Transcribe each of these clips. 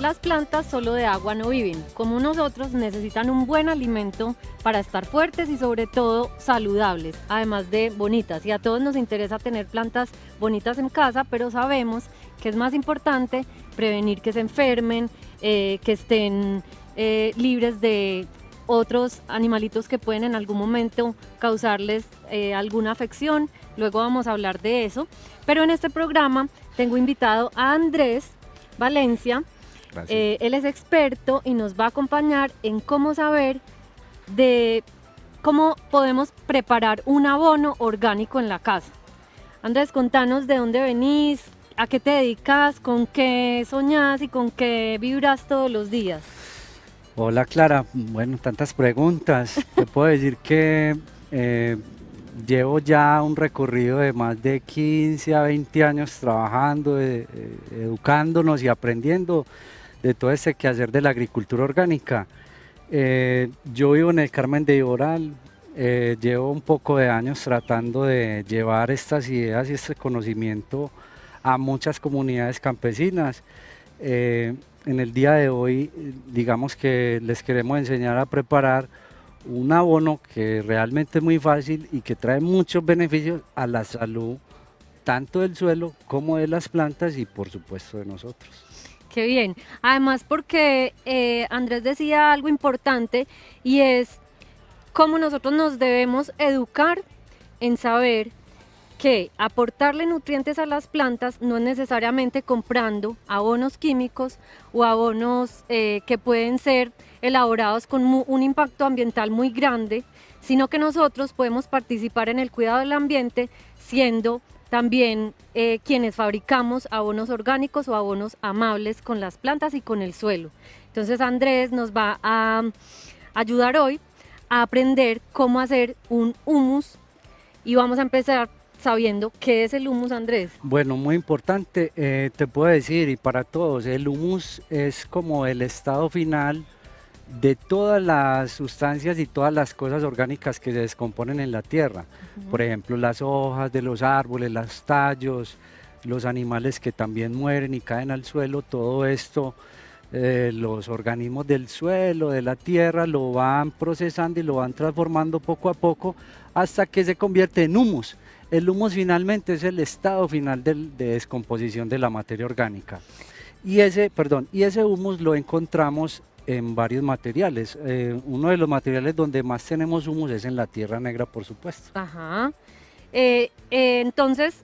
Las plantas solo de agua no viven. Como nosotros, necesitan un buen alimento para estar fuertes y sobre todo saludables, además de bonitas. Y a todos nos interesa tener plantas bonitas en casa, pero sabemos que es más importante prevenir que se enfermen, que estén libres de otros animalitos que pueden en algún momento causarles alguna afección. Luego vamos a hablar de eso. Pero en este programa tengo invitado a Andrés Valencia. Él es experto y nos va a acompañar en cómo saber de cómo podemos preparar un abono orgánico en la casa. Andrés, contanos de dónde venís, a qué te dedicas, con qué soñás y con qué vibras todos los días. Hola Clara, bueno, tantas preguntas. Te puedo decir que llevo ya un recorrido de más de 15 a 20 años trabajando, educándonos y aprendiendo de todo este quehacer de la agricultura orgánica. Yo vivo en el Carmen de Iboral, llevo un poco de años tratando de llevar estas ideas y este conocimiento a muchas comunidades campesinas. En el día de hoy, digamos que les queremos enseñar a preparar un abono que realmente es muy fácil y que trae muchos beneficios a la salud, tanto del suelo como de las plantas y por supuesto de nosotros. Qué bien. Además porque Andrés decía algo importante y es cómo nosotros nos debemos educar en saber que aportarle nutrientes a las plantas no es necesariamente comprando abonos químicos o abonos que pueden ser elaborados con un impacto ambiental muy grande, sino que nosotros podemos participar en el cuidado del ambiente siendo también quienes fabricamos abonos orgánicos o abonos amables con las plantas y con el suelo. Entonces Andrés nos va a ayudar hoy a aprender cómo hacer un humus y vamos a empezar sabiendo qué es el humus, Andrés. Bueno, muy importante, te puedo decir, y para todos, el humus es como el estado final de todas las sustancias y todas las cosas orgánicas que se descomponen en la tierra. Por ejemplo, las hojas de los árboles, los tallos, los animales que también mueren y caen al suelo, todo esto, los organismos del suelo, de la tierra, lo van procesando y lo van transformando poco a poco hasta que se convierte en humus. El humus finalmente es el estado final de descomposición de la materia orgánica. Y ese humus lo encontramos en varios materiales. Uno de los materiales donde más tenemos humus es en la tierra negra, por supuesto. Ajá. Entonces,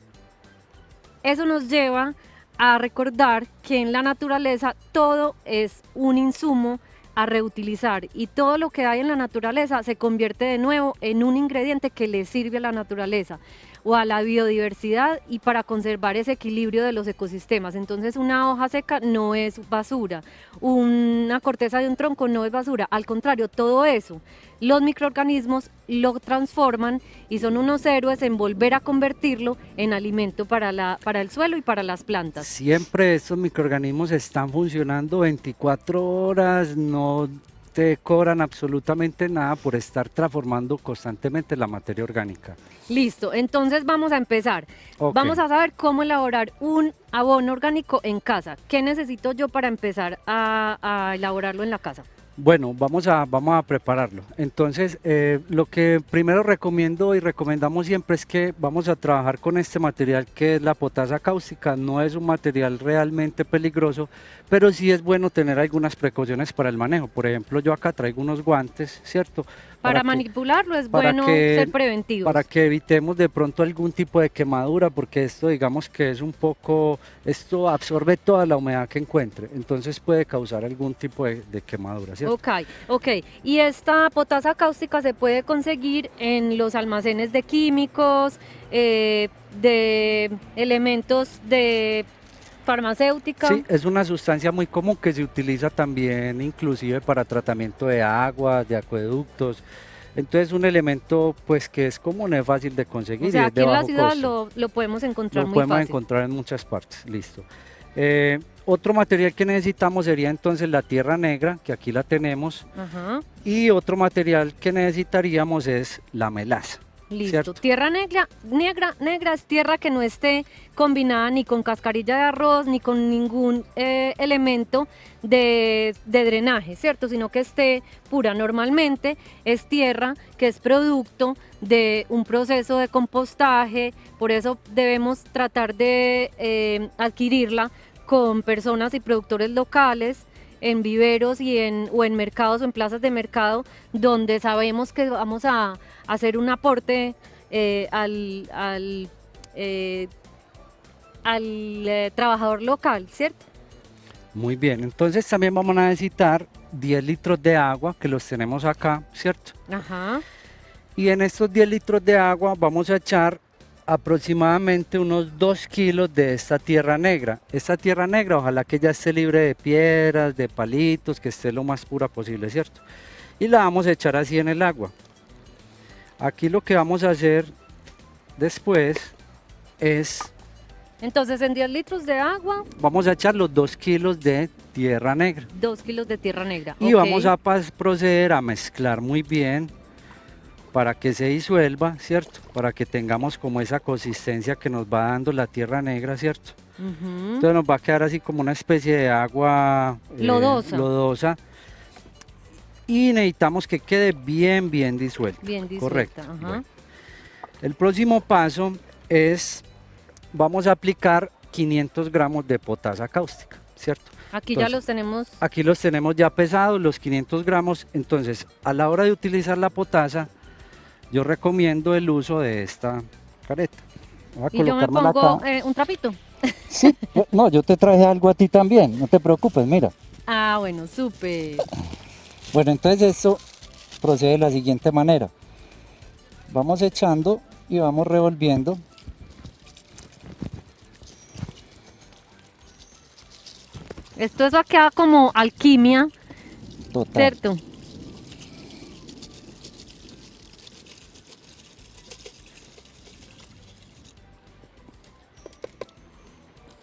eso nos lleva a recordar que en la naturaleza todo es un insumo a reutilizar y todo lo que hay en la naturaleza se convierte de nuevo en un ingrediente que le sirve a la naturaleza o a la biodiversidad y para conservar ese equilibrio de los ecosistemas. Entonces una hoja seca no es basura, una corteza de un tronco no es basura, al contrario, todo eso los microorganismos lo transforman y son unos héroes en volver a convertirlo en alimento para el suelo y para las plantas. Siempre estos microorganismos están funcionando 24 horas, no te cobran absolutamente nada por estar transformando constantemente la materia orgánica. Listo, entonces vamos a empezar. Okay. Vamos a saber cómo elaborar un abono orgánico en casa. ¿Qué necesito yo para empezar a elaborarlo en la casa? Bueno, vamos a prepararlo. Entonces, lo que primero recomiendo y recomendamos siempre es que vamos a trabajar con este material que es la potasa cáustica. No es un material realmente peligroso, pero sí es bueno tener algunas precauciones para el manejo. Por ejemplo, yo acá traigo unos guantes, ¿cierto? Para manipularlo es bueno ser preventivos. Para que evitemos de pronto algún tipo de quemadura, porque esto digamos que es un poco, esto absorbe toda la humedad que encuentre, entonces puede causar algún tipo de quemadura, ¿cierto? Ok. Y esta potasa cáustica se puede conseguir en los almacenes de químicos, de elementos de farmacéutica. Sí, es una sustancia muy común que se utiliza también inclusive para tratamiento de agua, de acueductos. Entonces un elemento pues que es común, es fácil de conseguir. O sea, y es aquí de en la bajo ciudad costo. lo podemos encontrar muy fácil. Lo podemos encontrar en muchas partes, listo. Otro material que necesitamos sería entonces la tierra negra, que aquí la tenemos. Ajá. Y otro material que necesitaríamos es la melaza. Listo. ¿cierto? Tierra negra es tierra que no esté combinada ni con cascarilla de arroz ni con ningún elemento de drenaje, ¿cierto? Sino que esté pura. Normalmente es tierra que es producto de un proceso de compostaje, por eso debemos tratar de adquirirla con personas y productores locales en viveros o en mercados o en plazas de mercado donde sabemos que vamos a hacer un aporte al trabajador local, ¿cierto? Muy bien, entonces también vamos a necesitar 10 litros de agua, que los tenemos acá, ¿cierto? Ajá. Y en estos 10 litros de agua vamos a echar aproximadamente unos 2 kilos de esta tierra negra. Esta tierra negra ojalá que ya esté libre de piedras, de palitos, que esté lo más pura posible, ¿cierto? Y la vamos a echar así en el agua. Aquí lo que vamos a hacer después es, Entonces en 10 litros de agua, vamos a echar los 2 kilos de tierra negra. 2 kilos de tierra negra. Y ok. vamos a proceder a mezclar muy bien para que se disuelva, ¿cierto? Para que tengamos como esa consistencia que nos va dando la tierra negra, ¿cierto? Ujú. Entonces nos va a quedar así como una especie de agua lodosa. Y necesitamos que quede bien disuelta. Bien disuelta. Correcto. Ajá. Bueno. El próximo paso es, vamos a aplicar 500 gramos de potasa cáustica, ¿cierto? Aquí ya Entonces, los tenemos. Aquí los tenemos ya pesados, los 500 gramos. Entonces, a la hora de utilizar la potasa, yo recomiendo el uso de esta careta. Voy a Y yo me colocármela pongo acá. un trapito. Sí, no, yo te traje algo a ti también, no te preocupes, mira. Ah, bueno, súper. Bueno, entonces esto procede de la siguiente manera. Vamos echando y vamos revolviendo. Esto eso queda como alquimia, Total. ¿cierto?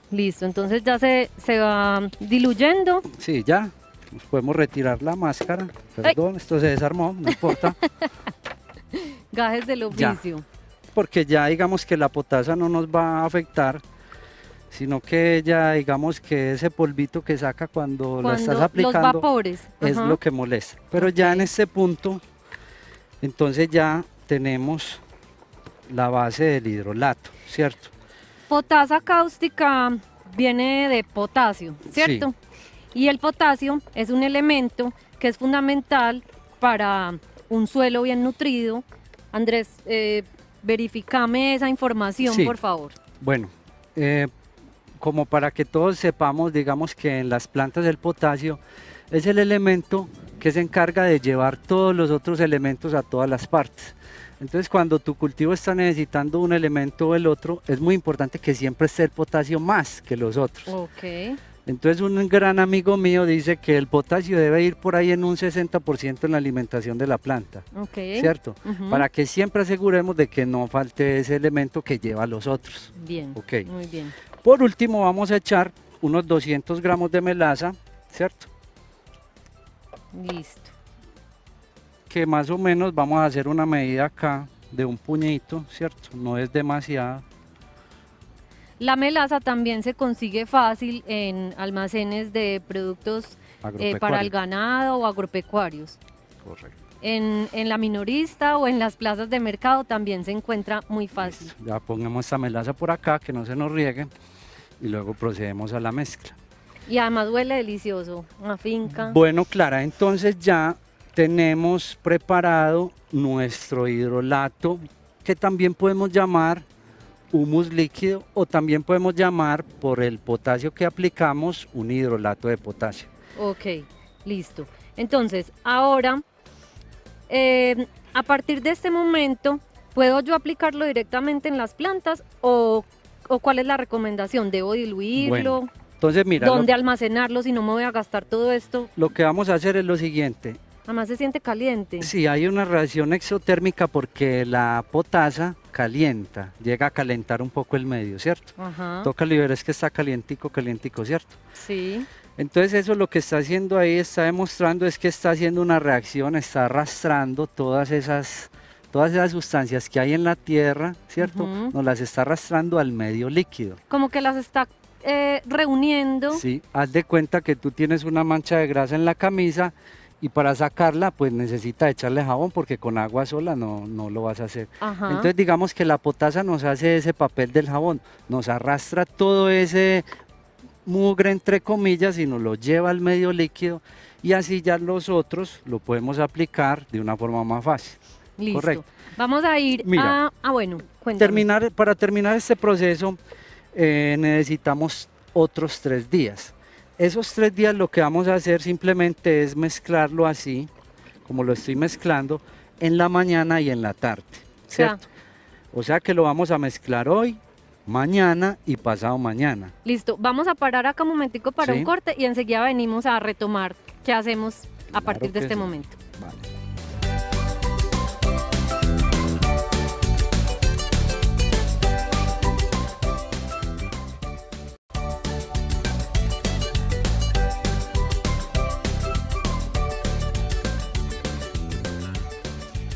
Listo, entonces ya se va diluyendo. Sí, ya. Nos podemos retirar la máscara. Perdón, esto se desarmó, no importa. Gajes del oficio. Porque ya digamos que la potasa no nos va a afectar, sino que ya digamos que ese polvito que saca cuando la estás aplicando, los vapores, es lo que molesta. Pero ya en este punto, entonces ya tenemos la base del hidrolato, ¿cierto? Potasa cáustica viene de potasio, ¿cierto? Sí. Y el potasio es un elemento que es fundamental para un suelo bien nutrido. Andrés, verifícame esa información, sí, por favor. Bueno, como para que todos sepamos, digamos que en las plantas el potasio es el elemento que se encarga de llevar todos los otros elementos a todas las partes. Entonces, cuando tu cultivo está necesitando un elemento o el otro, es muy importante que siempre esté el potasio más que los otros. Okay. Entonces, un gran amigo mío dice que el potasio debe ir por ahí en un 60% en la alimentación de la planta, okay, ¿cierto? Para que siempre aseguremos de que no falte ese elemento que lleva a los otros. Bien, okay. Muy bien. Por último, vamos a echar unos 200 gramos de melaza, ¿cierto? Listo. Que más o menos vamos a hacer una medida acá de un puñito, ¿cierto? No es demasiado. La melaza también se consigue fácil en almacenes de productos para el ganado o agropecuarios. Correcto. En la minorista o en las plazas de mercado también se encuentra muy fácil. Listo. Ya pongamos esta melaza por acá, que no se nos riegue, y luego procedemos a la mezcla. Y además huele delicioso, una finca. Bueno, Clara, entonces ya tenemos preparado nuestro hidrolato, que también podemos llamar humus líquido, o también podemos llamar, por el potasio que aplicamos, un hidrolato de potasio. Ok, listo. Entonces, ahora, a partir de este momento, ¿puedo yo aplicarlo directamente en las plantas o cuál es la recomendación? ¿Debo diluirlo? Bueno, entonces mira, ¿dónde almacenarlo si no me voy a gastar todo esto? Lo que vamos a hacer es lo siguiente. Además se siente caliente. Sí, hay una reacción exotérmica porque la potasa calienta, llega a calentar un poco el medio, ¿cierto? Ajá. Tócalo y verás que está calientico, ¿cierto? Sí. Entonces eso lo que está haciendo ahí, está demostrando es que está haciendo una reacción, está arrastrando todas esas todas esas sustancias que hay en la tierra, ¿cierto? Ujú. Nos las está arrastrando al medio líquido. Como que las está reuniendo. Sí, haz de cuenta que tú tienes una mancha de grasa en la camisa y para sacarla pues necesitas echarle jabón porque con agua sola no lo vas a hacer. Ajá. Entonces digamos que la potasa nos hace ese papel del jabón, nos arrastra todo ese mugre entre comillas y nos lo lleva al medio líquido y así ya los otros lo podemos aplicar de una forma más fácil. Listo. Correcto. Vamos a ir Mira, bueno, cuéntame. Para terminar este proceso necesitamos otros 3 días. Esos 3 días lo que vamos a hacer simplemente es mezclarlo así, como lo estoy mezclando, en la mañana y en la tarde, ¿cierto? O sea que lo vamos a mezclar hoy, mañana y pasado mañana. Listo, vamos a parar acá un momentico para Sí. un corte y enseguida venimos a retomar qué hacemos a Claro partir de que este sí. momento. Vale.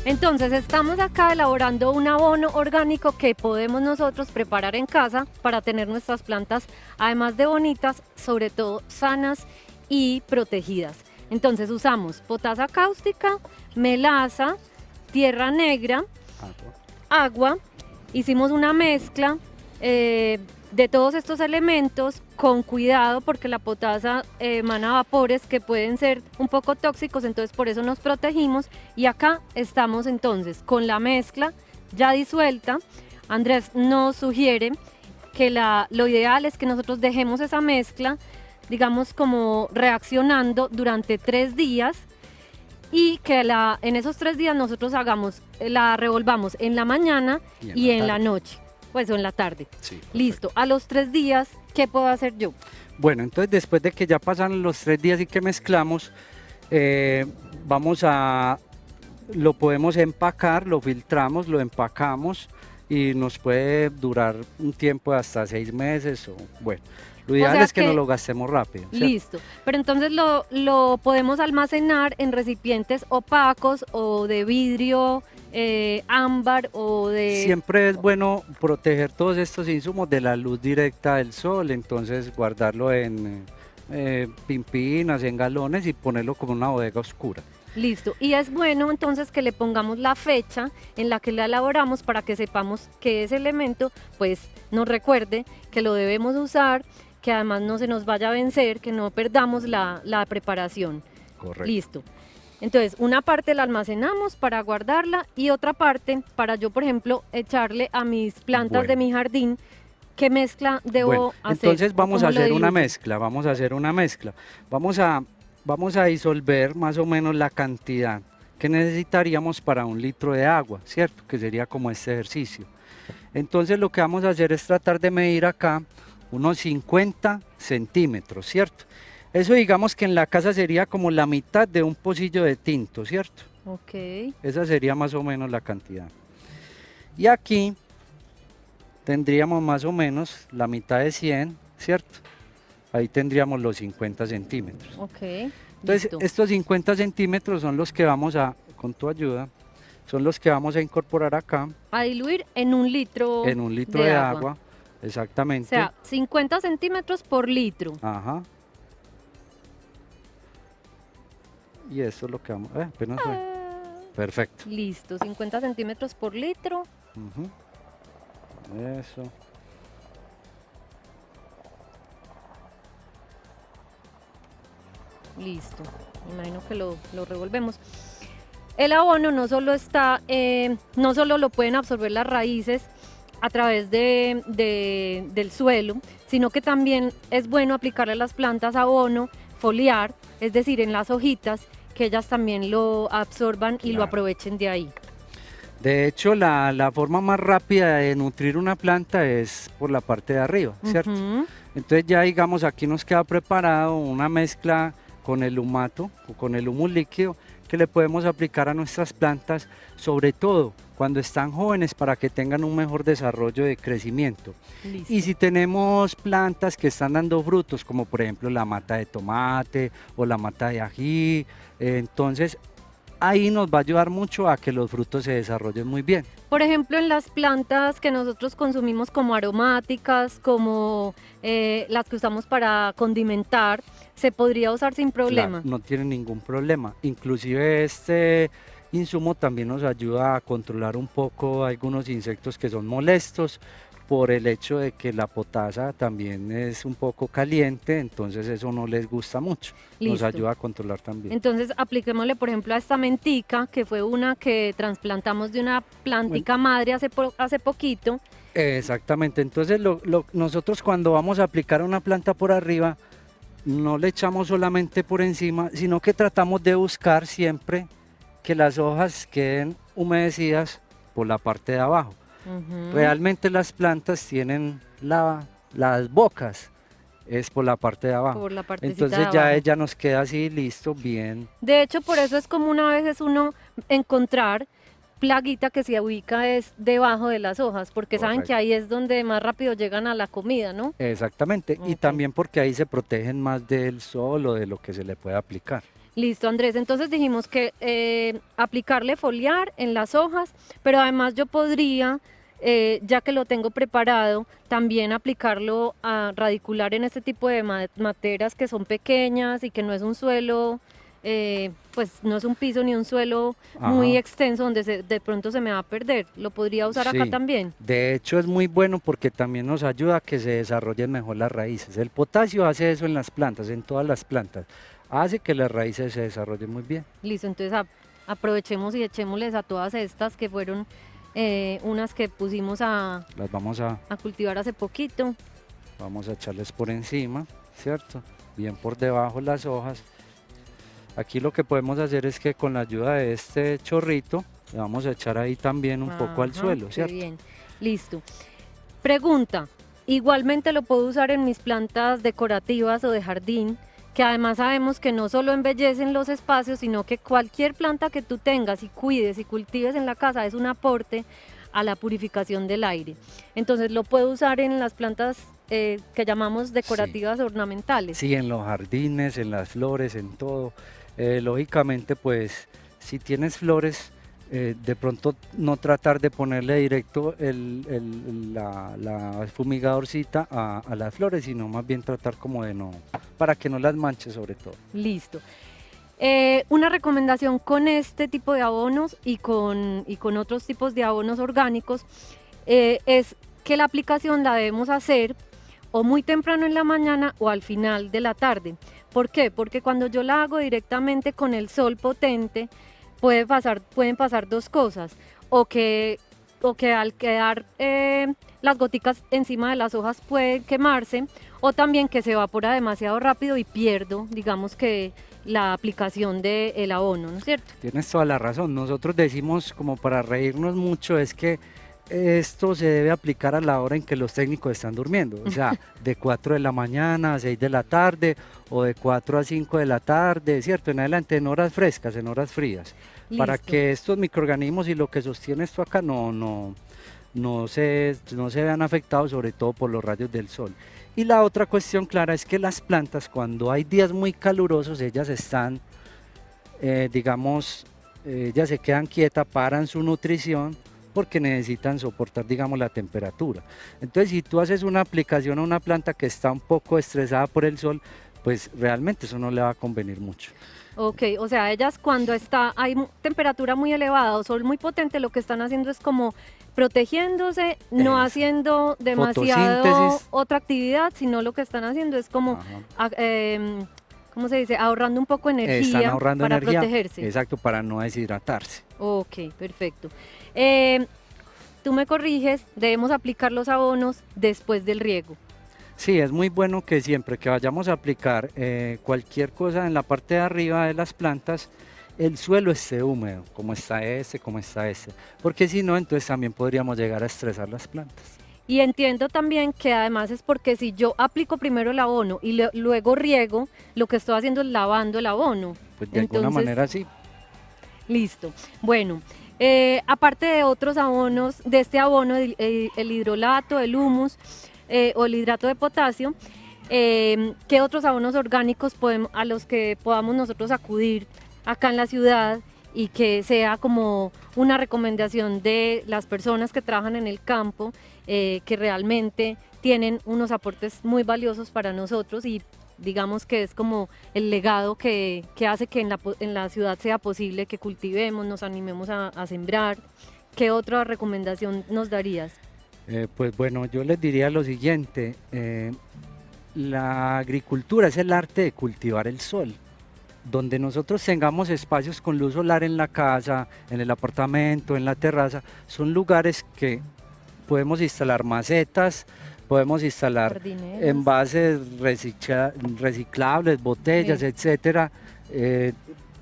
Entonces estamos acá elaborando un abono orgánico que podemos nosotros preparar en casa para tener nuestras plantas, además de bonitas, sobre todo sanas y protegidas. Entonces usamos potasa cáustica, melaza, tierra negra, agua, hicimos una mezcla de todos estos elementos con cuidado porque la potasa emana vapores que pueden ser un poco tóxicos, entonces por eso nos protegimos y acá estamos entonces con la mezcla ya disuelta. Andrés nos sugiere que lo ideal es que nosotros dejemos esa mezcla, digamos como reaccionando durante 3 días y que en esos 3 días nosotros la revolvamos en la mañana y en la noche, pues o en la tarde. Sí, Listo, a los 3 días, ¿qué puedo hacer yo? bueno, entonces después de que ya pasan los 3 días y que mezclamos, lo podemos empacar, lo filtramos, lo empacamos y nos puede durar un tiempo de hasta 6 meses o bueno. Lo ideal sea es que no lo gastemos rápido, ¿cierto? Listo, pero entonces lo podemos almacenar en recipientes opacos o de vidrio, ámbar o de... Siempre es bueno proteger todos estos insumos de la luz directa del sol, entonces guardarlo en pimpinas, en galones y ponerlo como una bodega oscura. Listo, y es bueno entonces que le pongamos la fecha en la que la elaboramos para que sepamos que ese elemento pues nos recuerde que lo debemos usar, que además no se nos vaya a vencer, que no perdamos la preparación. Correcto. Listo. Entonces, una parte la almacenamos para guardarla y otra parte para yo, por ejemplo, echarle a mis plantas de mi jardín. ¿Qué mezcla debo hacer? Entonces vamos a hacer una mezcla, Vamos a disolver más o menos la cantidad que necesitaríamos para 1 litro de agua, ¿cierto? Que sería como este ejercicio. Entonces lo que vamos a hacer es tratar de medir acá unos 50 centímetros, ¿cierto? Eso digamos que en la casa sería como la mitad de un pocillo de tinto, ¿cierto? Ok. Esa sería más o menos la cantidad. Y aquí tendríamos más o menos la mitad de 100, ¿cierto? Ahí tendríamos los 50 centímetros. Ok. Entonces, listo. estos 50 centímetros son los que vamos con tu ayuda, son los que vamos a incorporar acá. A diluir en 1 litro. En 1 litro de agua. O Exactamente. sea, 50 centímetros por litro. Ajá. Y eso es lo que vamos. Apenas fue. Perfecto. Listo, 50 centímetros por litro. Ujú. Eso. Listo. Me imagino que lo revolvemos. El abono no solo no solo lo pueden absorber las raíces a través del suelo, sino que también es bueno aplicarle a las plantas abono foliar, es decir, en las hojitas, que ellas también lo absorban y lo Claro. aprovechen de ahí. De hecho, la forma más rápida de nutrir una planta es por la parte de arriba, ¿cierto? Ujú. Entonces ya digamos aquí nos queda preparado una mezcla con el humato o con el humus líquido que le podemos aplicar a nuestras plantas, sobre todo cuando están jóvenes para que tengan un mejor desarrollo de crecimiento. Listo. Y si tenemos plantas que están dando frutos, como por ejemplo la mata de tomate o la mata de ají, entonces ahí nos va a ayudar mucho a que los frutos se desarrollen muy bien. Por ejemplo, en las plantas que nosotros consumimos como aromáticas, como las que usamos para condimentar, se podría usar sin problema. Claro, no tiene ningún problema. Inclusive este insumo también nos ayuda a controlar un poco algunos insectos que son molestos por el hecho de que la potasa también es un poco caliente, entonces eso no les gusta mucho. Nos Listo. ayuda a controlar también. Entonces apliquémosle por ejemplo a esta mentica, que fue una que trasplantamos de una plantica madre hace poquito. Exactamente, entonces nosotros cuando vamos a aplicar una planta por arriba, no le echamos solamente por encima, sino que tratamos de buscar siempre que las hojas queden humedecidas por la parte de abajo. Realmente las plantas tienen las bocas, es por la parte de abajo. Por la partecita Entonces de ya abajo. ella nos queda así, listo, bien. De hecho, por eso es común a veces uno encontrar plaguita que se ubica es debajo de las hojas, porque saben Correcto. que ahí es donde más rápido llegan a la comida, ¿no? Exactamente, y Ok. también porque ahí se protegen más del sol o de lo que se le puede aplicar. Listo, Andrés. Entonces dijimos que aplicarle foliar en las hojas, pero además yo podría, ya que lo tengo preparado, también aplicarlo a radicular en este tipo de materas que son pequeñas y que no es un suelo, pues no es un piso ni un suelo muy Ajá. extenso donde de pronto se me va a perder. ¿Lo podría usar acá Sí, también? de hecho es muy bueno porque también nos ayuda a que se desarrollen mejor las raíces. El potasio hace eso en las plantas, en todas las plantas. Hace que las raíces se desarrollen muy bien. Listo, entonces aprovechemos y echémosles a todas estas que fueron unas que pusimos Las vamos a cultivar hace poquito. echarles por encima, ¿cierto? Bien por debajo las hojas. Aquí lo que podemos hacer es que con la ayuda de este chorrito, le vamos a echar ahí también un poco al Ajá, suelo, qué ¿cierto? bien, listo. Pregunta, igualmente lo puedo usar en mis plantas decorativas o de jardín, que además sabemos que no solo embellecen los espacios, sino que cualquier planta que tú tengas y cuides y cultives en la casa es un aporte a la purificación del aire. Entonces lo puedo usar en las plantas que llamamos decorativas ornamentales. Sí, en los jardines, en las flores, en todo. Lógicamente, pues, si tienes flores, de pronto no tratar de ponerle directo la fumigadorcita a las flores, sino más bien tratar como de no, para que no las manches sobre todo. Listo. Una recomendación con este tipo de abonos y con otros tipos de abonos orgánicos es que la aplicación la debemos hacer o muy temprano en la mañana o al final de la tarde. ¿Por qué? Porque cuando yo la hago directamente con el sol potente, pueden pasar dos cosas, o que al quedar las goticas encima de las hojas pueden quemarse, o también que se evapora demasiado rápido y pierdo, digamos que la aplicación del abono, ¿no es cierto? Tienes toda la razón. Nosotros decimos, como para reírnos mucho, es que esto se debe aplicar a la hora en que los técnicos están durmiendo, o sea, de 4 de la mañana a 6 de la tarde o de 4 a 5 de la tarde, ¿cierto? En adelante, en horas frescas, en horas frías, para Listo. que estos microorganismos y lo que sostiene esto acá no se vean afectados, sobre todo por los rayos del sol. Y la otra cuestión clara es que las plantas, cuando hay días muy calurosos, ellas están, digamos, ellas se quedan quietas, paran su nutrición, porque necesitan soportar, digamos, la temperatura. Entonces, si tú haces una aplicación a una planta que está un poco estresada por el sol, pues realmente eso no le va a convenir mucho. Ok, o sea, ellas cuando hay temperatura muy elevada o sol muy potente, lo que están haciendo es como protegiéndose, no haciendo demasiado Fotosíntesis. otra actividad, sino lo que están haciendo es como, ¿cómo se dice? Ahorrando un poco Están energía ahorrando para energía, protegerse. exacto, para no deshidratarse. Ok, perfecto. Tú me corriges, debemos aplicar los abonos después del riego. Sí, es muy bueno que siempre que vayamos a aplicar cualquier cosa en la parte de arriba de las plantas, el suelo esté húmedo, como está este, porque si no, entonces también podríamos llegar a estresar las plantas. Y entiendo también que además es porque si yo aplico primero el abono y luego riego, lo que estoy haciendo es lavando el abono. Pues de alguna manera sí. Listo. Bueno, aparte de otros abonos, de este abono, el hidrolato, el humus o el hidrato de potasio, ¿qué otros abonos orgánicos a los que podamos nosotros acudir acá en la ciudad y que sea como una recomendación de las personas que trabajan en el campo, que realmente tienen unos aportes muy valiosos para nosotros y digamos que es como el legado que hace que en la ciudad sea posible que cultivemos, nos animemos a sembrar. ¿Qué otra recomendación nos darías? Pues bueno, yo les diría lo siguiente, la agricultura es el arte de cultivar el sol. Donde nosotros tengamos espacios con luz solar en la casa, en el apartamento, en la terraza, son lugares que podemos instalar macetas, podemos instalar Jardineros. envases reciclables, botellas, Sí. etcétera,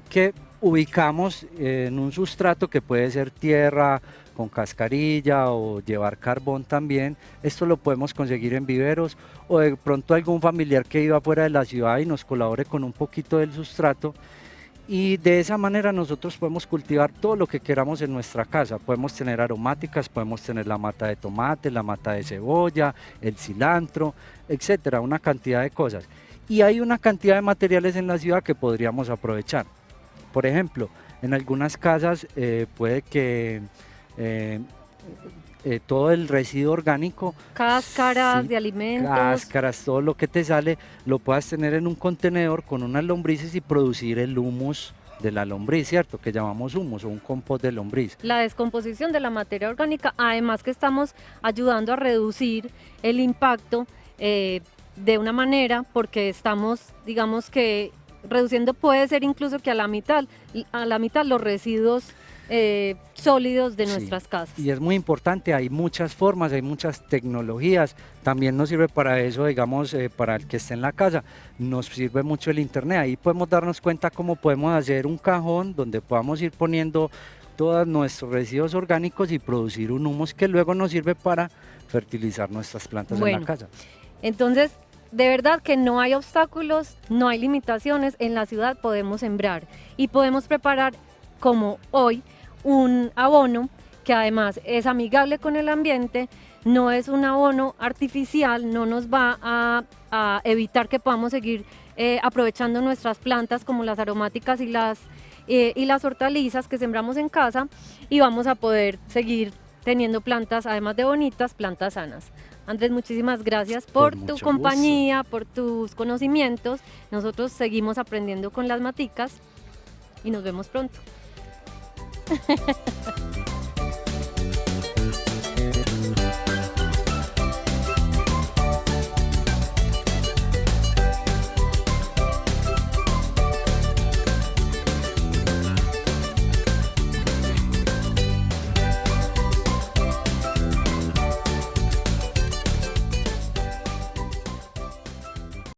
que ubicamos en un sustrato que puede ser tierra con cascarilla o llevar carbón también. Esto lo podemos conseguir en viveros o de pronto algún familiar que viva fuera de la ciudad y nos colabore con un poquito del sustrato. Y de esa manera nosotros podemos cultivar todo lo que queramos en nuestra casa. Podemos tener aromáticas, podemos tener la mata de tomate, la mata de cebolla, el cilantro, etcétera, una cantidad de cosas. Y hay una cantidad de materiales en la ciudad que podríamos aprovechar. Por ejemplo, en algunas casas puede que eh, todo el residuo orgánico, Cáscaras sí, de alimentos. cáscaras, todo lo que te sale, lo puedas tener en un contenedor con unas lombrices y producir el humus de la lombriz, ¿cierto? Que llamamos humus o un compost de lombriz. La descomposición de la materia orgánica, además que estamos ayudando a reducir el impacto de una manera, porque estamos, digamos que reduciendo puede ser incluso que a la mitad los residuos sólidos de Sí, nuestras casas. y es muy importante, hay muchas formas, hay muchas tecnologías, también nos sirve para eso, digamos, para el que esté en la casa, nos sirve mucho el internet, ahí podemos darnos cuenta cómo podemos hacer un cajón donde podamos ir poniendo todos nuestros residuos orgánicos y producir un humus que luego nos sirve para fertilizar nuestras plantas en la casa. Entonces, de verdad que no hay obstáculos, no hay limitaciones, en la ciudad podemos sembrar y podemos preparar como hoy un abono que además es amigable con el ambiente, no es un abono artificial, no nos va a evitar que podamos seguir aprovechando nuestras plantas como las aromáticas y las hortalizas que sembramos en casa y vamos a poder seguir teniendo plantas, además de bonitas, plantas sanas. Andrés, muchísimas gracias por tu compañía, por tus conocimientos. Nosotros seguimos aprendiendo con las maticas y nos vemos pronto.